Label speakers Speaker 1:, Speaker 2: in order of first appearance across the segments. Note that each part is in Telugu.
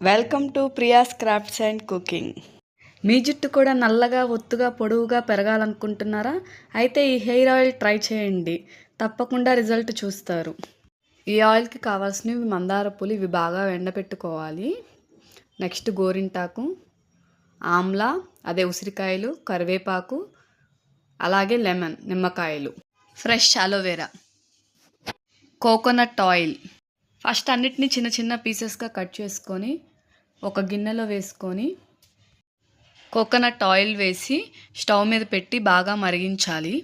Speaker 1: Welcome to Priya's crafts and cooking. మీ జుట్టు కూడా నల్లగా ఒత్తుగా పొడవుగా పెరగాలనుకుంటున్నారా? అయితే ఈ హెయిర్ ఆయిల్ ట్రై చేయండి, తప్పకుండా రిజల్ట్ చూస్తారు. ఈ ఆయిల్కి కావాల్సినవి మందార పూలు, ఇవి బాగా ఎండబెట్టుకోవాలి. నెక్స్ట్ గోరింటాకు, ఆమ్లా అదే ఉసిరికాయలు, కరివేపాకు, అలాగే లెమన్ నిమ్మకాయలు, fresh aloe vera, coconut oil. First అన్నిటినీ చిన్న చిన్న పీసెస్గా కట్ చేసుకొని ఒక గిన్నెలో వేసుకొని కోకోనట్ ఆయిల్ వేసి స్టవ్ మీద పెట్టి బాగా మరిగించాలి.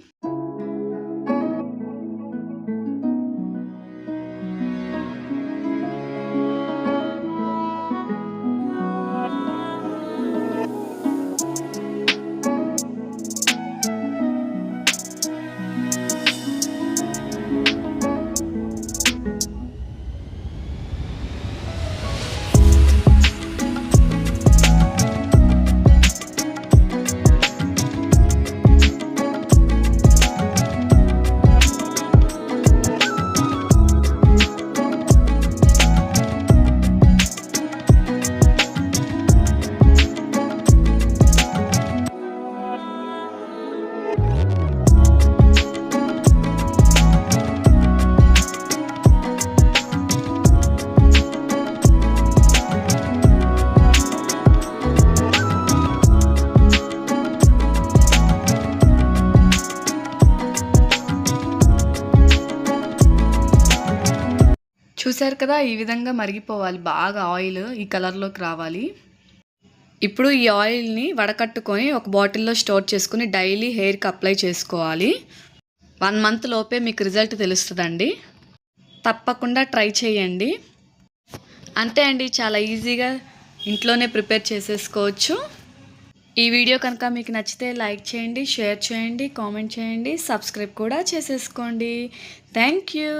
Speaker 1: చూసారు కదా, ఈ విధంగా మరిగిపోవాలి బాగా. ఆయిల్ ఈ కలర్లోకి రావాలి. ఇప్పుడు ఈ ఆయిల్ని వడకట్టుకొని ఒక బాటిల్లో స్టోర్ చేసుకుని డైలీ హెయిర్కి అప్లై చేసుకోవాలి. 1 మంత్ లోపే మీకు రిజల్ట్ తెలుస్తుందండి. తప్పకుండా ట్రై చేయండి. అంతే అండి, చాలా ఈజీగా ఇంట్లోనే ప్రిపేర్ చేసేసుకోవచ్చు. ఈ వీడియో కనుక మీకు నచ్చితే లైక్ చేయండి, షేర్ చేయండి, కామెంట్ చేయండి, సబ్స్క్రైబ్ కూడా చేసేసుకోండి. Thank you.